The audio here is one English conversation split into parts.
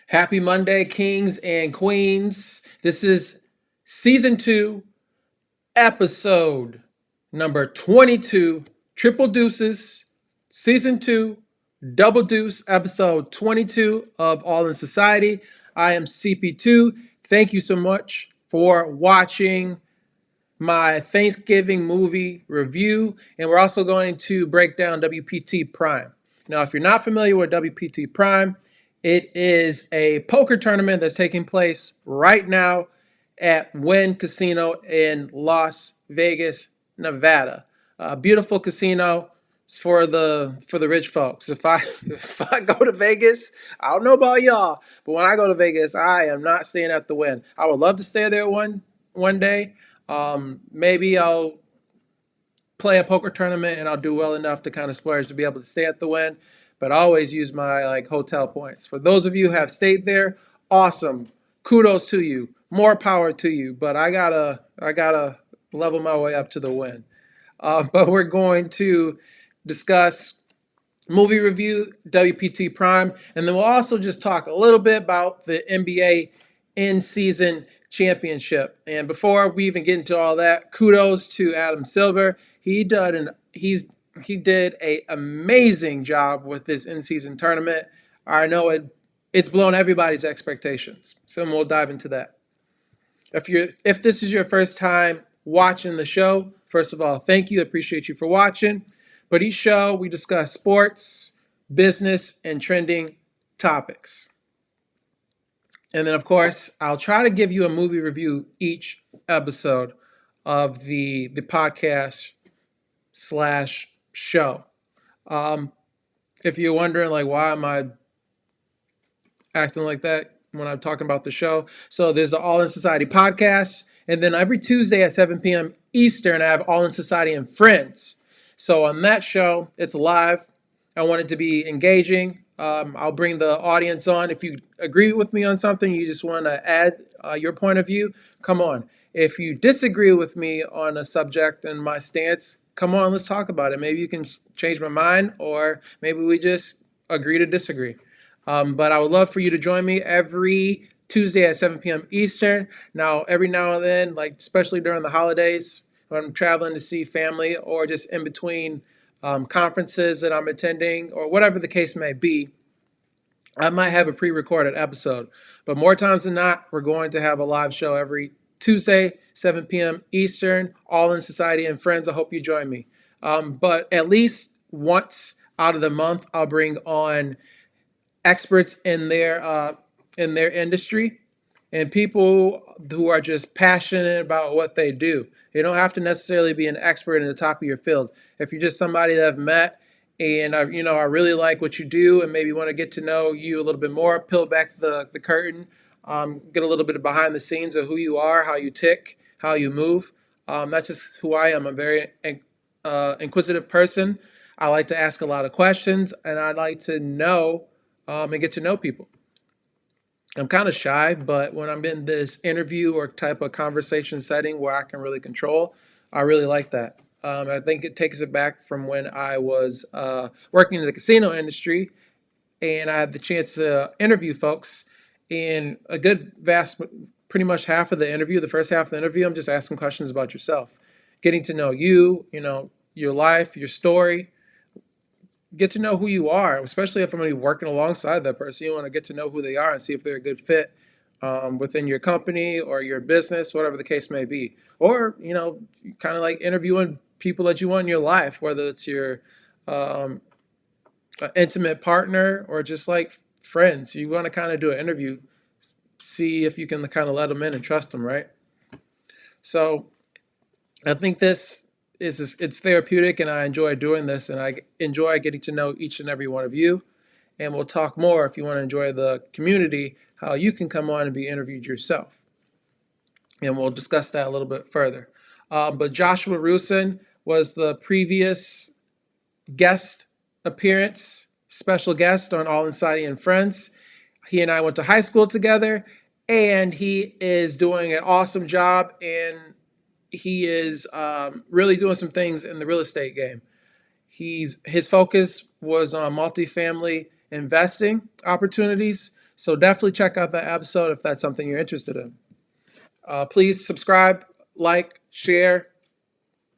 Happy Monday, kings and queens. This is season 2, episode number 22, Triple Deuces, season 2, Double Deuce, episode 22 of All in Society. I am CP2. Thank you so much for watching my Thanksgiving movie review, and we're also going to break down WPT Prime. Now, if you're not familiar with WPT Prime, it is a poker tournament that's taking place right now at Wynn Casino in Las Vegas, Nevada. A beautiful casino for the rich folks. If I go to Vegas, I don't know about y'all, but when I go to Vegas, I am not staying at the Wynn. I would love to stay there one day. Maybe I'll play a poker tournament and I'll do well enough to kind of splurge to be able to stay at the Wynn, but I always use my hotel points. For those of you who have stayed there, awesome. Kudos to you. More power to you. But I gotta level my way up to the Wynn. But we're going to discuss movie review, WPT Prime, and then we'll also just talk a little bit about the NBA in-season championship. And before we even get into all that, kudos to Adam Silver. He did a amazing job with this in-season tournament. I know it's blown everybody's expectations. So we'll dive into that. If this is your first time watching the show, first of all, thank you. I appreciate you for watching. But each show we discuss sports, business, and trending topics. And then, of course, I'll try to give you a movie review each episode of the podcast slash show. Um, if you're wondering, like, why am I acting like that when I'm talking about the show? So there's the All in Society podcast. And then every Tuesday at 7 p.m. Eastern, I have All in Society and Friends. So on that show, it's live. I want it to be engaging. I'll bring the audience on. If you agree with me on something, you just want to add your point of view, come on. If you disagree with me on a subject and my stance, come on, let's talk about it. Maybe you can change my mind, or maybe we just agree to disagree. But I would love for you to join me every Tuesday at 7 p.m. Eastern. Now, every now and then, like especially during the holidays, when I'm traveling to see family or just in between conferences that I'm attending or whatever the case may be, I might have a pre-recorded episode. But more times than not, we're going to have a live show every Tuesday, 7 p.m. Eastern, All in Society and Friends. I hope you join me. But at least once out of the month, I'll bring on experts in their industry and people who are just passionate about what they do. You don't have to necessarily be an expert in the top of your field. If you're just somebody that I've met and I really like what you do and maybe want to get to know you a little bit more, peel back the curtain, get a little bit of behind the scenes of who you are, how you tick, how you move. That's just who I am. I'm a very inquisitive person. I like to ask a lot of questions, and I like to know and get to know people. I'm kind of shy, but when I'm in this interview or type of conversation setting where I can really control, I really like that. I think it takes it back from when I was working in the casino industry and I had the chance to interview folks. In a good vast, pretty much half of the interview, the first half of the interview, I'm just asking questions about yourself, getting to know you, your life, your story, get to know who you are, especially if I'm going to be working alongside that person. You want to get to know who they are and see if they're a good fit within your company or your business, whatever the case may be. Or, kind of like interviewing people that you want in your life, whether it's your um, intimate partner or just like friends. You want to kind of do an interview, see if you can kind of let them in and trust them, right? So I think it's therapeutic, and I enjoy doing this, and I enjoy getting to know each and every one of you. And we'll talk more if you want to enjoy the community, how you can come on and be interviewed yourself. And we'll discuss that a little bit further. But Joshua Rusin was the previous guest appearance, special guest on All Inside and Friends. He and I went to high school together, and he is doing an awesome job, and he is really doing some things in the real estate game. His focus was on multifamily investing opportunities. So definitely check out that episode if that's something you're interested in. Please subscribe, like, share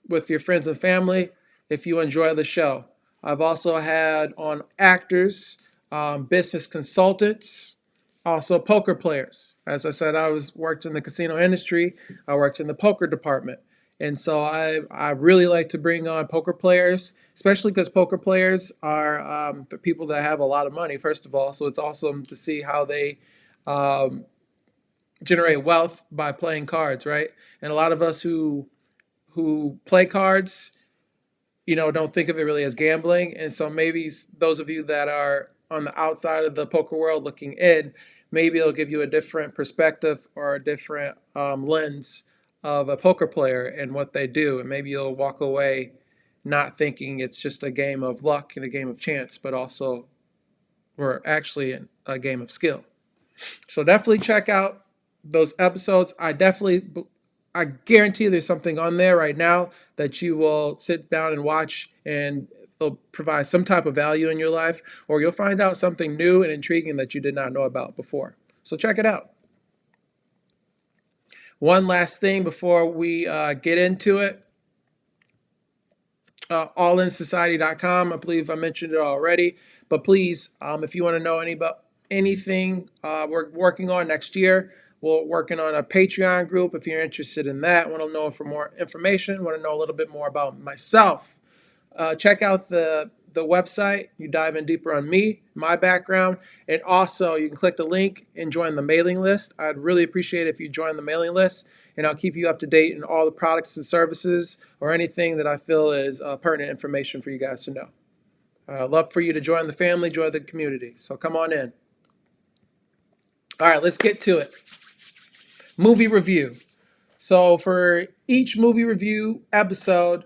with your friends and family if you enjoy the show. I've also had on actors, business consultants, also poker players. As I said, I was worked in the casino industry. I worked in the poker department. And so I really like to bring on poker players, especially because poker players are the people that have a lot of money, first of all. So it's awesome to see how they um, generate wealth by playing cards, right? And a lot of us who play cards, don't think of it really as gambling. And so maybe those of you that are on the outside of the poker world looking in, maybe it'll give you a different perspective or a different lens of a poker player and what they do. And maybe you'll walk away not thinking it's just a game of luck and a game of chance, but also we're actually in a game of skill. So definitely check out those episodes. I guarantee there's something on there right now that you will sit down and watch, and it'll provide some type of value in your life, or you'll find out something new and intriguing that you did not know about before. So check it out. One last thing before we get into it. Allinsociety.com. I believe I mentioned it already, but please, if you want to know about anything we're working on next year, we're working on a Patreon group. If you're interested in that, want to know for more information, want to know a little bit more about myself, check out the website. You dive in deeper on me, my background, and also you can click the link and join the mailing list. I'd really appreciate it if you join the mailing list, and I'll keep you up to date in all the products and services or anything that I feel is pertinent information for you guys to know. I'd love for you to join the family, join the community. So come on in. All right, let's get to it. Movie review. So for each movie review episode,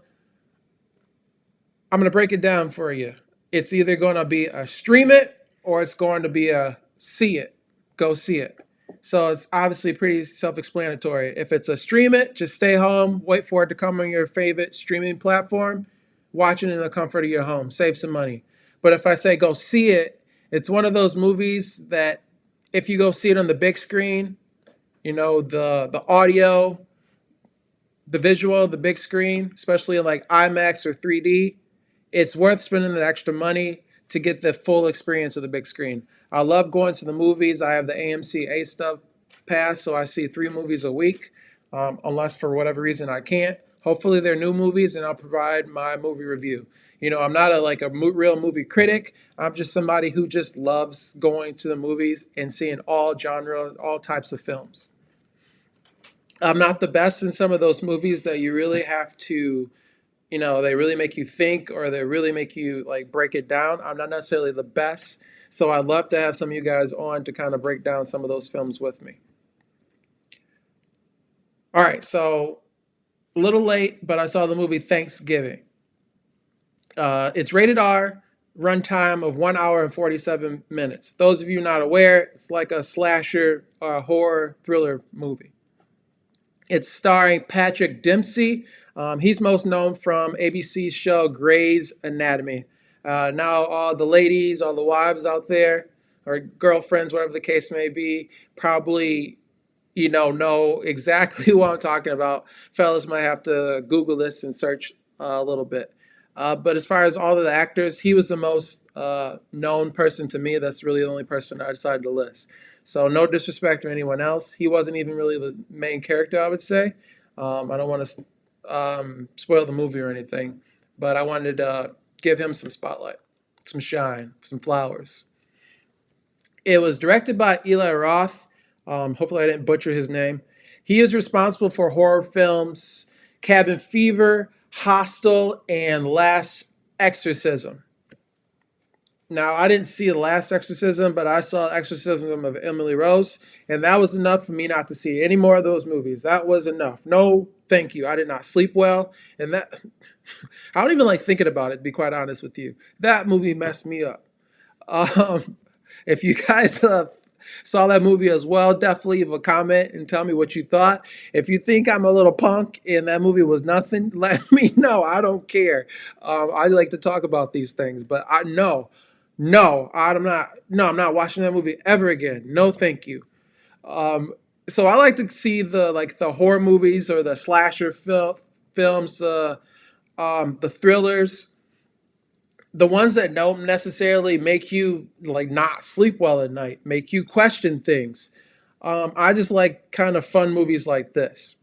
I'm going to break it down for you. It's either going to be a stream it or it's going to be a see it. Go see it. So it's obviously pretty self-explanatory. If it's a stream it, just stay home, wait for it to come on your favorite streaming platform, watch it in the comfort of your home, save some money. But if I say go see it, it's one of those movies that if you go see it on the big screen, the audio, the visual, the big screen, especially in like IMAX or 3D, it's worth spending the extra money to get the full experience of the big screen. I love going to the movies. I have the AMC A Stub pass, so I see 3 movies a week, unless for whatever reason I can't. Hopefully they're new movies, and I'll provide my movie review. I'm not a real movie critic. I'm just somebody who just loves going to the movies and seeing all genre, all types of films. I'm not the best in some of those movies that you really have to they really make you think or they really make you like break it down. I'm not necessarily the best. So I'd love to have some of you guys on to kind of break down some of those films with me. All right, so a little late, but I saw the movie Thanksgiving. It's rated R, runtime of 1 hour and 47 minutes. Those of you not aware, it's like a slasher horror thriller movie. It's starring Patrick Dempsey. He's most known from ABC's show Grey's Anatomy. Now, all the ladies, all the wives out there, or girlfriends, whatever the case may be, probably know exactly what I'm talking about. Fellas might have to Google this and search a little bit. But as far as all of the actors, he was the most known person to me. That's really the only person I decided to list. So no disrespect to anyone else. He wasn't even really the main character, I would say. I don't want to spoil the movie or anything, but I wanted to give him some spotlight, some shine, some flowers. It was directed by Eli Roth. Hopefully I didn't butcher his name. He is responsible for horror films Cabin Fever, Hostel, and Last Exorcism. Now, I didn't see The Last Exorcism, but I saw Exorcism of Emily Rose, and that was enough for me not to see any more of those movies. That was enough. No, thank you. I did not sleep well, and that I don't even like thinking about it, to be quite honest with you. That movie messed me up. If you guys saw that movie as well, definitely leave a comment and tell me what you thought. If you think I'm a little punk and that movie was nothing, let me know. I don't care. I like to talk about these things, but I know No, I'm not. No, I'm not watching that movie ever again. No, thank you. Um, so I like to see the horror movies or the slasher films, the thrillers, the ones that don't necessarily make you like not sleep well at night, make you question things. I just like kind of fun movies like this.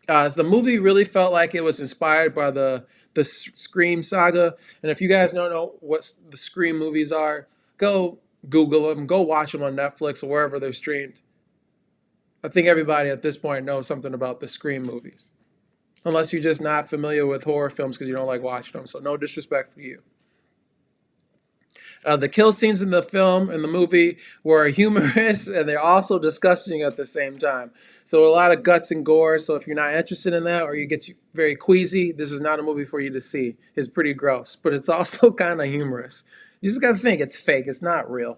The movie really felt like it was inspired by the Scream saga. And if you guys don't know what the Scream movies are, go Google them, go watch them on Netflix or wherever they're streamed. I think everybody at this point knows something about the Scream movies, unless you're just not familiar with horror films because you don't like watching them. So no disrespect for you. The kill scenes in the film and the movie were humorous and they're also disgusting at the same time. So a lot of guts and gore. So if you're not interested in that or you get very queasy, this is not a movie for you to see. It's pretty gross, but it's also kind of humorous. You just got to think it's fake. It's not real.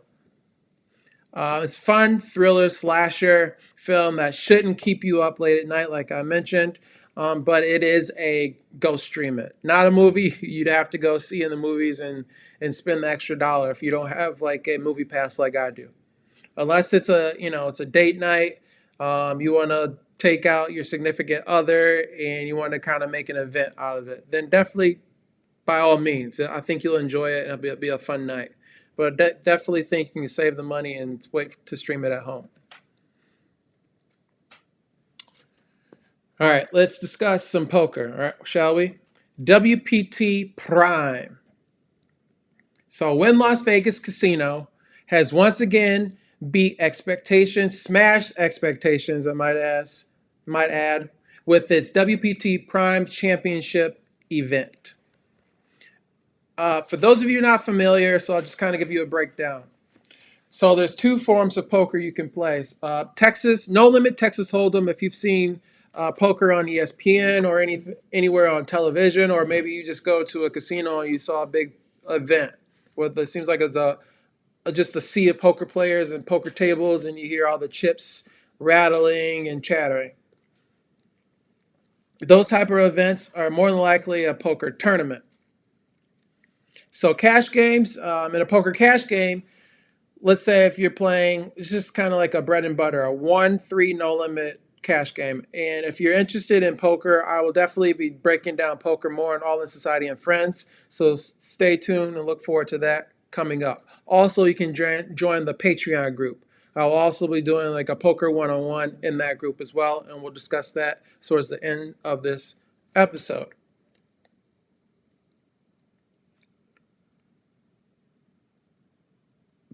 It's fun thriller slasher film that shouldn't keep you up late at night, like I mentioned. But it is a go stream it, not a movie you'd have to go see in the movies and spend the extra dollar if you don't have like a movie pass like I do. Unless it's a date night, you want to take out your significant other and you want to kind of make an event out of it, then definitely by all means, I think you'll enjoy it and it'll be a fun night. But definitely think you can save the money and wait to stream it at home. All right, let's discuss some poker, all right, shall we? WPT Prime. So, Wynn Las Vegas Casino has once again beat expectations, smashed expectations, might add, with its WPT Prime Championship event. For those of you not familiar, so I'll just kind of give you a breakdown. So there's two forms of poker you can play. Texas, no limit Texas Hold'em. If you've seen poker on ESPN or anywhere on television, or maybe you just go to a casino and you saw a big event where it seems like it's just a sea of poker players and poker tables, and you hear all the chips rattling and chattering. Those type of events are more than likely a poker tournament. So cash games, in a poker cash game, let's say if you're playing, it's just kind of like a bread and butter, a 1-3 no limit cash game. And if you're interested in poker, I will definitely be breaking down poker more on All in Society and Friends. So stay tuned and look forward to that coming up. Also, you can join the Patreon group. I'll also be doing like a poker one-on-one in that group as well. And we'll discuss that towards the end of this episode.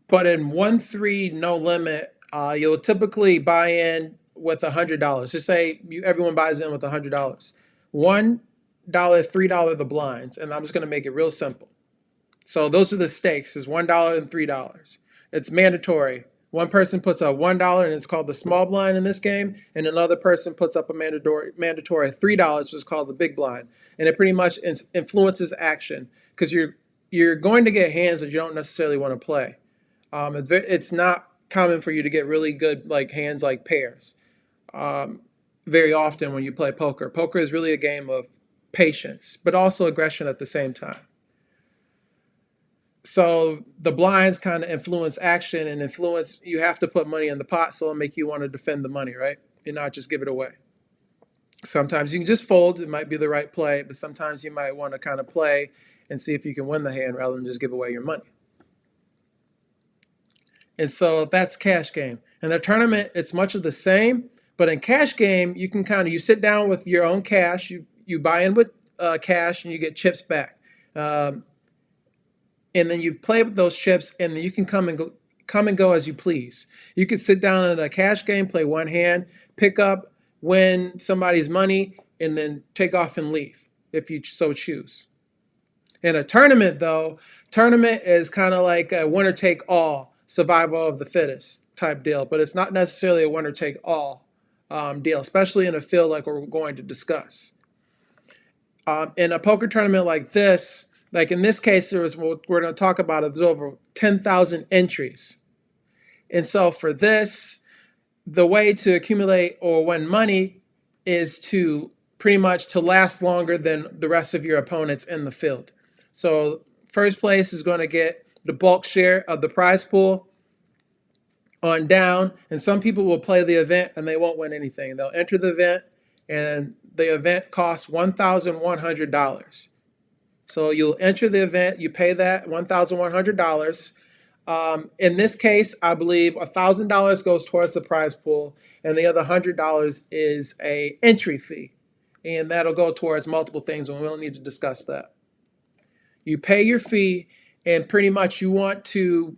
But in 1-3 no limit, you'll typically buy in with $100. Just say everyone buys in with $100. $1, $3 the blinds, and I'm just going to make it real simple. So those are the stakes: is $1 and $3. It's mandatory. One person puts up $1 and it's called the small blind in this game, and another person puts up a mandatory $3, which is called the big blind, and it pretty much influences action because you're going to get hands that you don't necessarily want to play. It's not common for you to get really good like hands like pairs. Very often when you play poker, poker is really a game of patience, but also aggression at the same time. So the blinds kind of influence action and influence. You have to put money in the pot, so it'll make you want to defend the money, right? And not just give it away. Sometimes you can just fold. It might be the right play, but sometimes you might want to kind of play and see if you can win the hand rather than just give away your money. And so that's cash game. In the tournament, it's much of the same, but in cash game, you can you sit down with your own cash. You buy in with cash and you get chips back, and then you play with those chips, and then you can come and go as you please. You can sit down in a cash game, play one hand, pick up, win somebody's money, and then take off and leave if you so choose. In a tournament, though, tournament is kind of like a winner take all, survival of the fittest type deal, but it's not necessarily a winner take all deal, especially in a field like we're going to discuss. In a poker tournament like this, like in this case, what we're going to talk about, there's over 10,000 entries. And so for this, the way to accumulate or win money is to pretty much to last longer than the rest of your opponents in the field. So first place is going to get the bulk share of the prize pool on down. And some people will play the event and they won't win anything. They'll enter the event and the event costs $1,100. So you'll enter the event, you pay that $1,100. In this case, I believe $1,000 goes towards the prize pool, and the other $100 is a entry fee, and that'll go towards multiple things. And we don't need to discuss that. You pay your fee, and pretty much you're going to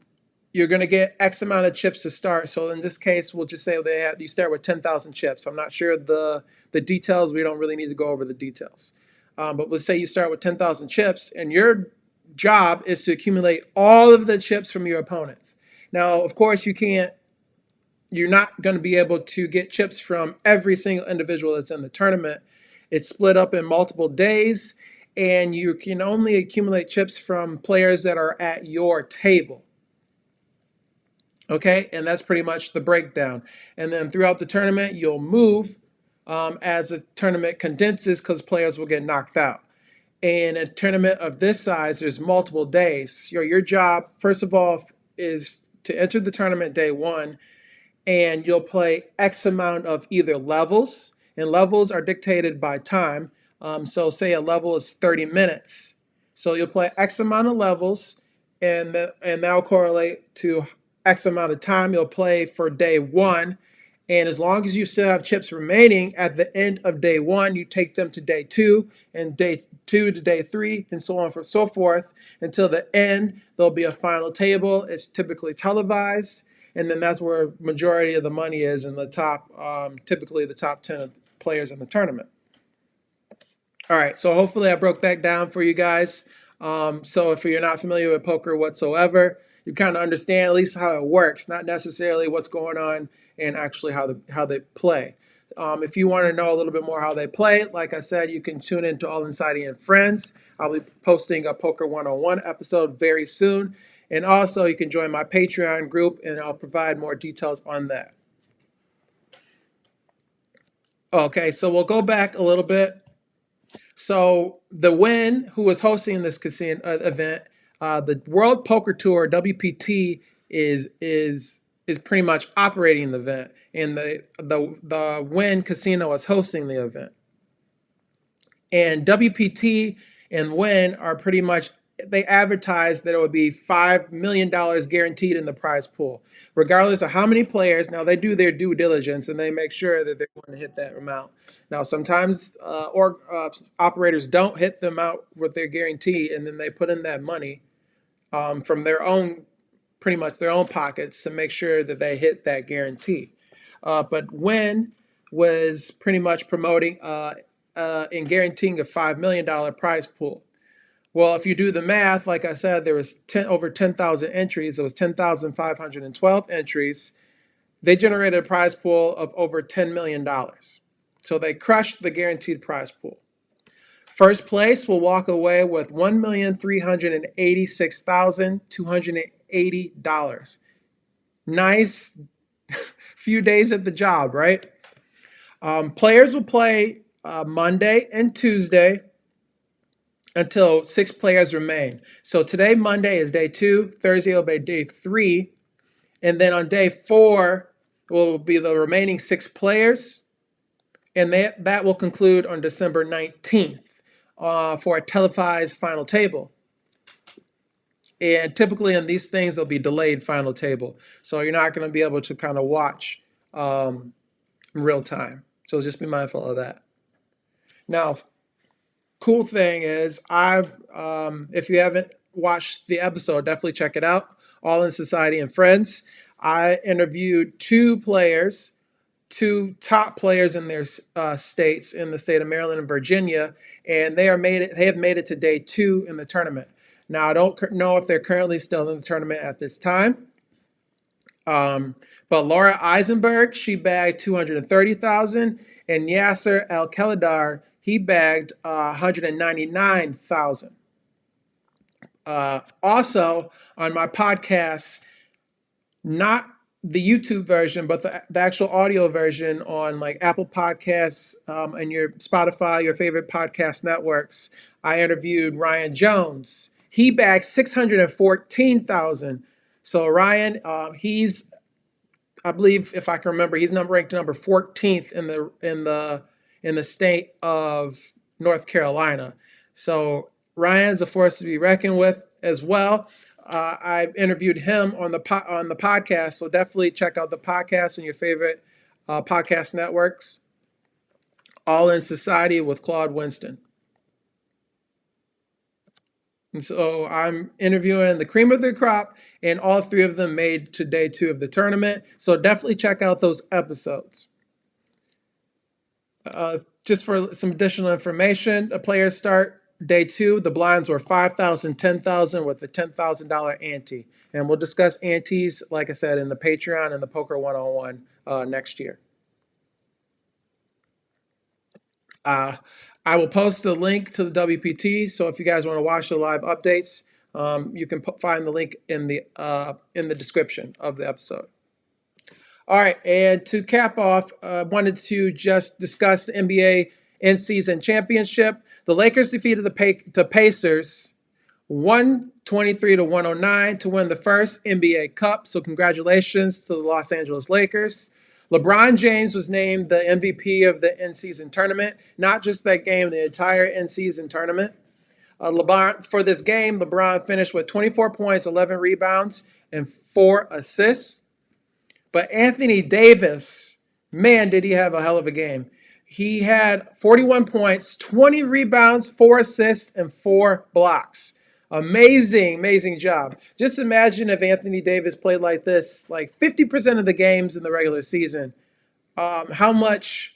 get X amount of chips to start. So in this case, we'll just say you start with 10,000 chips. I'm not sure the details. We don't really need to go over the details. But let's say you start with 10,000 chips, and your job is to accumulate all of the chips from your opponents. Now, of course, you're not going to be able to get chips from every single individual that's in the tournament. It's split up in multiple days, and you can only accumulate chips from players that are at your table. Okay, and that's pretty much the breakdown. And then throughout the tournament, you'll move as the tournament condenses because players will get knocked out. In a tournament of this size, there's multiple days. Your job, first of all, is to enter the tournament day one, and you'll play X amount of either levels, and levels are dictated by time. So say a level is 30 minutes. So you'll play X amount of levels, and that'll correlate to X amount of time you'll play for day one. And as long as you still have chips remaining at the end of day one, you take them to day two, and day two to day three, and so on and so forth until the end. There'll be a final table. It's typically televised, and then that's where majority of the money is in the top, typically the top 10 players in the tournament. All right, so hopefully I broke that down for you guys. So if you're not familiar with poker whatsoever, you kind of understand at least how it works, not necessarily what's going on and actually how they play. If you want to know a little bit more how they play, like I said, you can tune into All Inside and Friends. I'll be posting a Poker 101 episode very soon. And also, you can join my Patreon group, and I'll provide more details on that. Okay, so we'll go back a little bit. So the Win, who was hosting this casino event, the World Poker Tour (WPT) is pretty much operating the event, and the Win Casino is hosting the event. And WPT and Win are pretty much, they advertised that it would be $5 million guaranteed in the prize pool, regardless of how many players. Now, they do their due diligence and they make sure that they're going to hit that amount. Now, sometimes operators don't hit the amount with their guarantee, and then they put in that money from their own, pretty much their own pockets to make sure that they hit that guarantee. But Win was pretty much promoting and guaranteeing a $5 million prize pool. Well, if you do the math, like I said, there was over 10,000 entries. It was 10,512 entries. They generated a prize pool of over $10 million. So they crushed the guaranteed prize pool. First place will walk away with $1,386,280. Nice few days at the job, right? Players will play Monday and Tuesday until 6 players remain. So today, Monday, is day 2. Thursday will be day 3. And then on day 4 will be the remaining 6 players. And that will conclude on December 19th for a televised final table. And typically in these things, there'll be delayed final table. So you're not going to be able to kind of watch in real time. So just be mindful of that. Now, cool thing is, if you haven't watched the episode, definitely check it out. All in Society and Friends. I interviewed 2 top players in their states, in the state of Maryland and Virginia, and they have made it to day 2 in the tournament. Now, I don't know if they're currently still in the tournament at this time. But Laura Eisenberg, she bagged 230,000, and Yasser Al Khaledar, he bagged 199,000. Also, on my podcast, not the YouTube version, but the actual audio version on like Apple Podcasts and your Spotify, your favorite podcast networks, I interviewed Ryan Jones. He bagged 614,000. So Ryan, he's, I believe, if I can remember, he's ranked number 14th in the state of North Carolina. So Ryan's a force to be reckoned with as well. I've interviewed him on the podcast, so definitely check out the podcast on your favorite podcast networks. All in Society with Claude Winston. And so I'm interviewing the cream of the crop, and all three of them made to day two of the tournament. So definitely check out those episodes. Just for some additional information, the players start day two. The blinds were 5,000, 10,000 with a $10,000 ante. And we'll discuss antes, like I said, in the Patreon and the Poker 101 next year. I will post the link to the WPT. So if you guys want to watch the live updates, you can find the link in the description of the episode. All right, and to cap off, I wanted to just discuss the NBA in-season championship. The Lakers defeated the Pacers 123 to 109 to win the first NBA Cup. So congratulations to the Los Angeles Lakers. LeBron James was named the MVP of the in-season tournament. Not just that game, the entire in-season tournament. For this game, LeBron finished with 24 points, 11 rebounds, and 4 assists. But Anthony Davis, man, did he have a hell of a game. He had 41 points, 20 rebounds, 4 assists, and 4 blocks. Amazing, amazing job. Just imagine if Anthony Davis played like this, like 50% of the games in the regular season. How much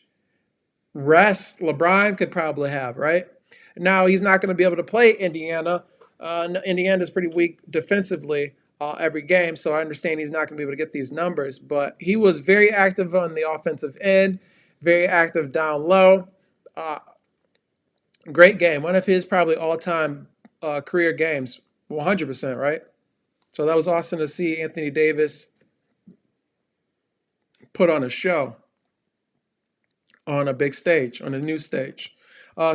rest LeBron could probably have, right? Now, he's not going to be able to play Indiana. Indiana's pretty weak defensively every game, so I understand he's not going to be able to get these numbers. But he was very active on the offensive end, very active down low. Great game. One of his probably all-time career games, 100%, right? So that was awesome to see Anthony Davis put on a show on a big stage, on a new stage.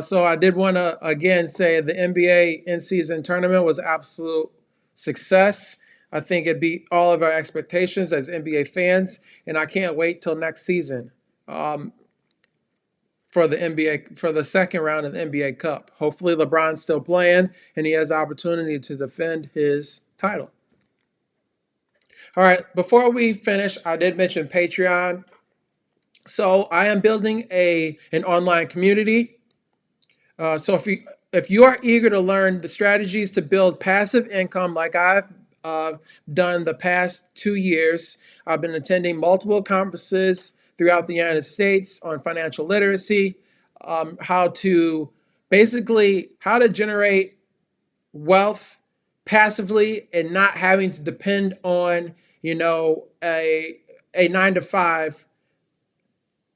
So I did want to, again, say the NBA in-season tournament was an absolute success. I think it beat all of our expectations as NBA fans, and I can't wait till next season for the second round of the NBA Cup. Hopefully LeBron's still playing, and he has the opportunity to defend his title. All right, before we finish, I did mention Patreon. So I am building an online community. So if you are eager to learn the strategies to build passive income like I've done the past 2 years, I've been attending multiple conferences throughout the United States on financial literacy, how to generate wealth passively and not having to depend on a 9 to 5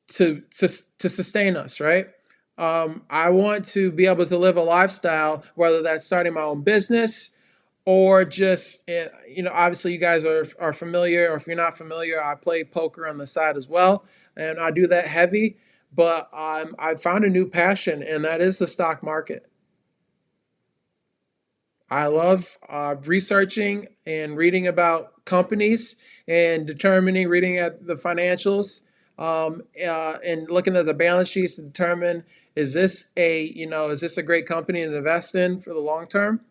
to sustain us, right? I want to be able to live a lifestyle, whether that's starting my own business or just, obviously you guys are familiar, or if you're not familiar, I play poker on the side as well, and I do that heavy, but I found a new passion, and that is the stock market. I love researching and reading about companies and reading at the financials, and looking at the balance sheets to determine is this a great company to invest in for the long term.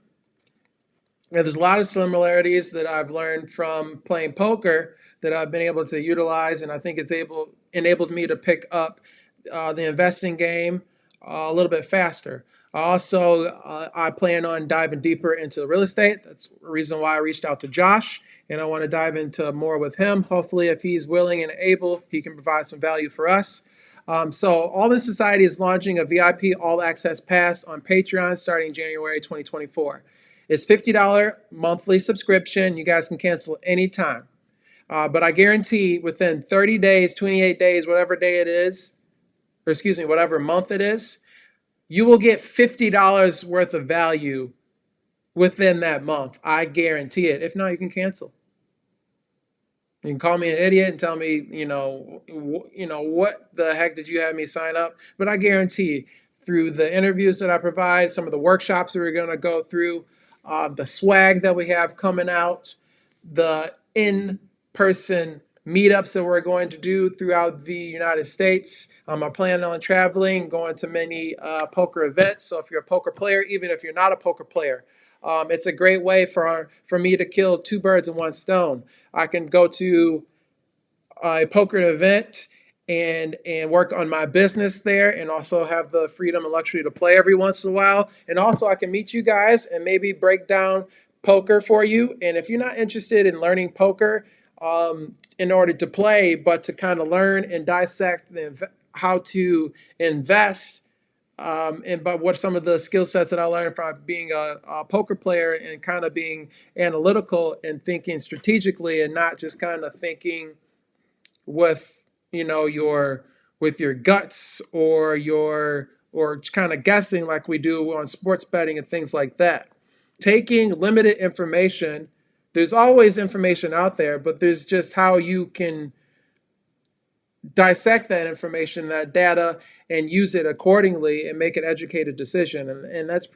And there's a lot of similarities that I've learned from playing poker that I've been able to utilize, and I think it's enabled me to pick up the investing game a little bit faster. Also, I plan on diving deeper into real estate. That's the reason why I reached out to Josh, and I want to dive into more with him. Hopefully, if he's willing and able, he can provide some value for us. So All in Society is launching a VIP All Access Pass on Patreon starting January 2024. It's $50 monthly subscription. You guys can cancel anytime. But I guarantee within 30 days, 28 days, whatever day it is, whatever month it is, you will get $50 worth of value within that month. I guarantee it. If not, you can cancel. You can call me an idiot and tell me, what the heck did you have me sign up? But I guarantee through the interviews that I provide, some of the workshops that we're going to go through, the swag that we have coming out, the in-person meetups that we're going to do throughout the United States. I'm planning on traveling, going to many poker events. So if you're a poker player, even if you're not a poker player, it's a great way for me to kill two birds in one stone. I can go to a poker event and work on my business there, and also have the freedom and luxury to play every once in a while. And also I can meet you guys and maybe break down poker for you. And if you're not interested in learning poker in order to play, but to kind of learn and dissect how to invest, and but what some of the skill sets that I learned from being a poker player, and kind of being analytical and thinking strategically, and not just kind of thinking with your with your guts, or kind of guessing like we do on sports betting and things like that. Taking limited information, there's always information out there, but there's just how you can dissect that information, that data, and use it accordingly and make an educated decision. And that's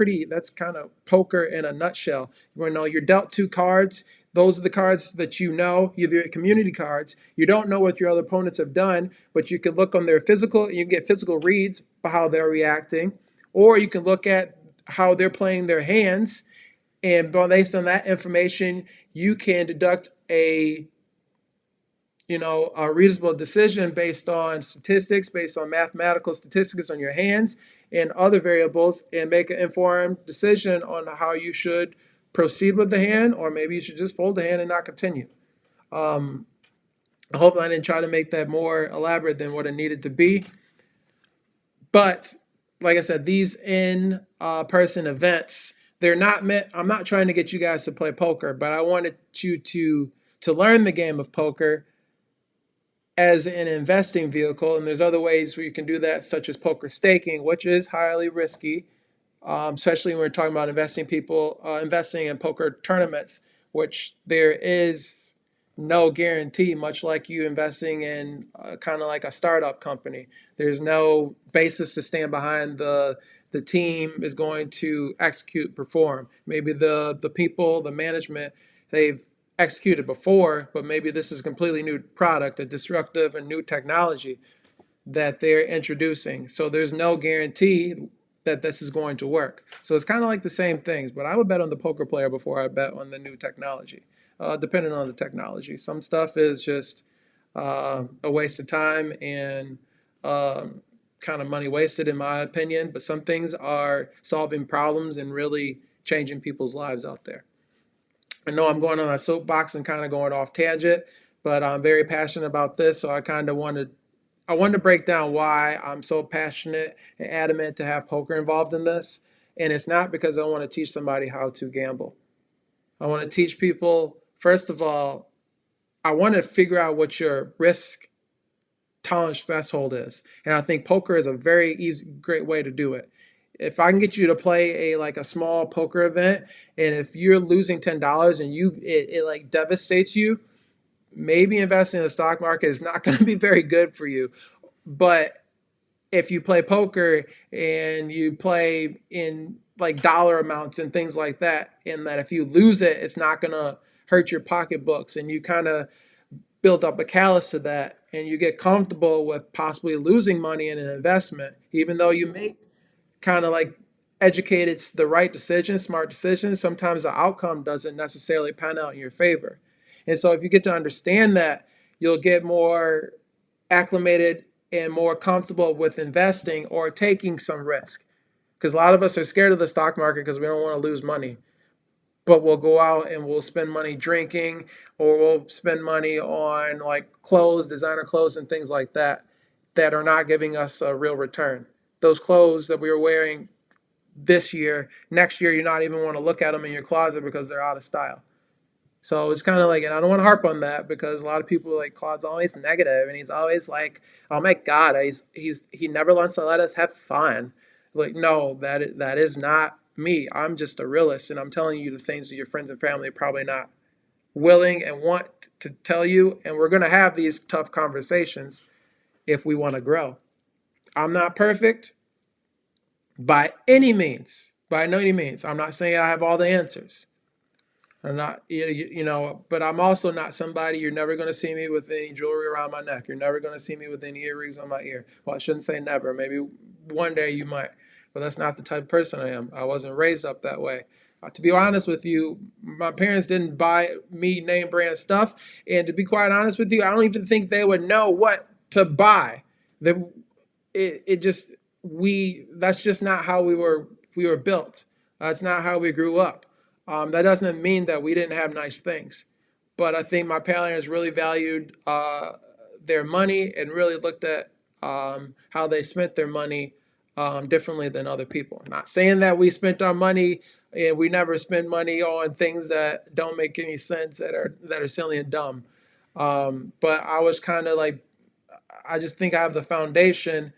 kind of poker in a nutshell. You're dealt two cards. Those are the cards that you're the community cards. You don't know what your other opponents have done, but you can look on their physical, you can get physical reads by how they're reacting, or you can look at how they're playing their hands, and based on that information, you can deduct a reasonable decision based on statistics, based on mathematical statistics on your hands and other variables, and make an informed decision on how you should proceed with the hand, or maybe you should just fold the hand and not continue. Um, I hope I didn't try to make that more elaborate than what it needed to be. But like I said, these in-person events, they're not meant. I'm not trying to get you guys to play poker, but I wanted you to learn the game of poker as an investing vehicle. And there's other ways where you can do that, such as poker staking, which is highly risky, especially when we're talking about investing in poker tournaments, which there is no guarantee, much like you investing in kind of like a startup company. There's no basis to stand behind the team is going to execute, perform. Maybe the people, the management, they've executed before, but maybe this is a completely new product, a disruptive and new technology that they're introducing. So there's no guarantee that this is going to work. So it's kind of like the same things, but I would bet on the poker player before I bet on the new technology, depending on the technology. Some stuff is just a waste of time and kind of money wasted, in my opinion, but some things are solving problems and really changing people's lives out there. I know I'm going on a soapbox and kind of going off tangent, but I'm very passionate about this, so I wanted to break down why I'm so passionate and adamant to have poker involved in this. And it's not because I want to teach somebody how to gamble. I want to teach people, first of all, I want to figure out what your risk tolerance threshold is. And I think poker is a very easy, great way to do it. If I can get you to play a small poker event, and if you're losing $10 and it like devastates you, maybe investing in the stock market is not going to be very good for you. But if you play poker and you play in like dollar amounts and things like that, and that if you lose it, it's not going to hurt your pocketbooks, and you kind of build up a callus to that, and you get comfortable with possibly losing money in an investment, even though you make kind of like educated, the right decisions, smart decisions, sometimes the outcome doesn't necessarily pan out in your favor. And so if you get to understand that, you'll get more acclimated and more comfortable with investing or taking some risk. Because a lot of us are scared of the stock market because we don't want to lose money. But we'll go out and we'll spend money drinking, or we'll spend money on like clothes, designer clothes, and things like that that are not giving us a real return. Those clothes that we were wearing this year, next year, you not even want to look at them in your closet because they're out of style. So it's kind of like, and I don't want to harp on that because a lot of people like Claude's always negative, and he's always like, "Oh my God, he never wants to let us have fun." Like, no, that is not me. I'm just a realist, and I'm telling you the things that your friends and family are probably not willing and want to tell you. And we're gonna have these tough conversations if we want to grow. I'm not perfect by any means, by no any means. I'm not saying I have all the answers. I'm not, but I'm also not somebody. You're never going to see me with any jewelry around my neck. You're never going to see me with any earrings on my ear. Well, I shouldn't say never. Maybe one day you might, but that's not the type of person I am. I wasn't raised up that way. To be honest with you, my parents didn't buy me name brand stuff, and to be quite honest with you, I don't even think they would know what to buy. The it just we that's just not how we were built. That's not how we grew up. That doesn't mean that we didn't have nice things, but I think my parents really valued their money and really looked at how they spent their money differently than other people. Not saying that we spent our money and we never spend money on things that don't make any sense, that are silly and dumb. But I was kind of like, I just think I have the foundation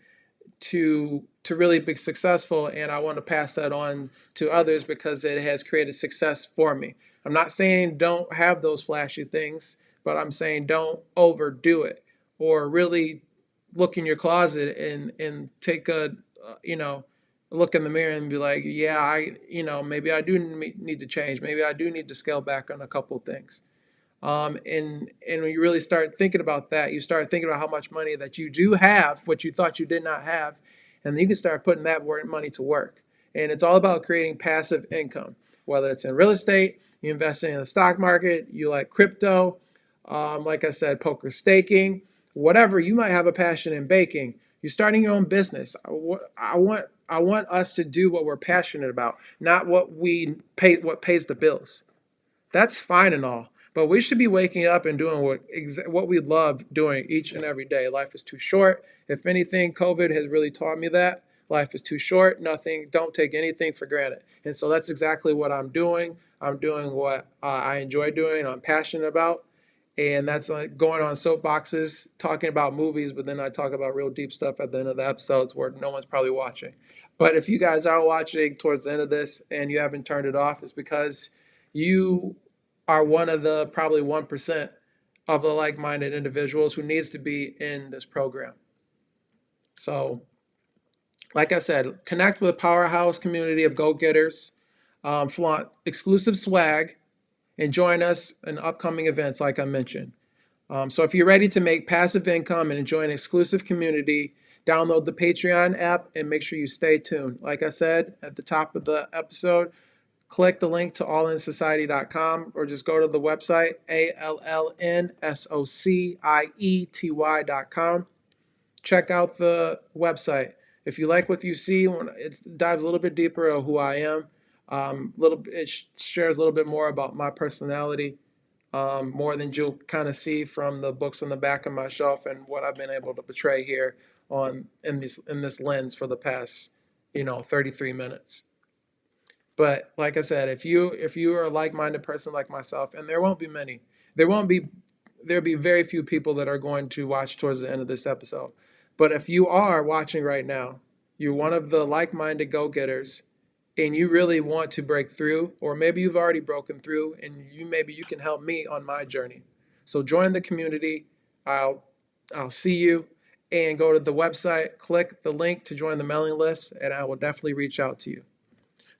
to really be successful, and I want to pass that on to others because it has created success for me. I'm not saying don't have those flashy things, but I'm saying don't overdo it, or really look in your closet and take a look in the mirror and be like, yeah, maybe I do need to change, maybe I do need to scale back on a couple of things. And when you really start thinking about that, you start thinking about how much money that you do have, what you thought you did not have, and then you can start putting that money to work. And it's all about creating passive income, whether it's in real estate, you invest in the stock market, you like crypto, like I said, poker staking, whatever. You might have a passion in baking. You're starting your own business. I want us to do what we're passionate about, not what pays the bills. That's fine and all, but we should be waking up and doing what we love doing each and every day. Life is too short. If anything, COVID has really taught me that life is too short. Nothing. Don't take anything for granted. And so that's exactly what I'm doing. I'm doing what I enjoy doing. I'm passionate about, and that's like going on soapboxes, talking about movies, but then I talk about real deep stuff at the end of the episodes where no one's probably watching. But if you guys are watching towards the end of this and you haven't turned it off, it's because you are one of the probably 1% of the like-minded individuals who needs to be in this program. So, like I said, connect with a powerhouse community of go-getters, flaunt exclusive swag, and join us in upcoming events like I mentioned. So if you're ready to make passive income and enjoy an exclusive community, download the Patreon app and make sure you stay tuned. Like I said at the top of the episode, click the link to allinsociety.com or just go to the website, allnsociety.com. Check out the website. If you like what you see, it dives a little bit deeper of who I am. It shares a little bit more about my personality, more than you'll kind of see from the books on the back of my shelf and what I've been able to portray here in this lens for the past 33 minutes. But like I said, if you are a like-minded person like myself, and there won't be many, there'll be very few people that are going to watch towards the end of this episode. But if you are watching right now, you're one of the like-minded go-getters, and you really want to break through, or maybe you've already broken through, and maybe you can help me on my journey. So join the community. I'll see you, and go to the website, click the link to join the mailing list, and I will definitely reach out to you.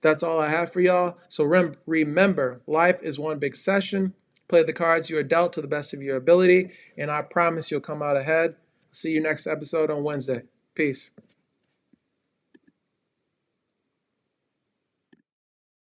That's all I have for y'all. So remember, life is one big session. Play the cards you are dealt to the best of your ability, and I promise you'll come out ahead. See you next episode on Wednesday. Peace.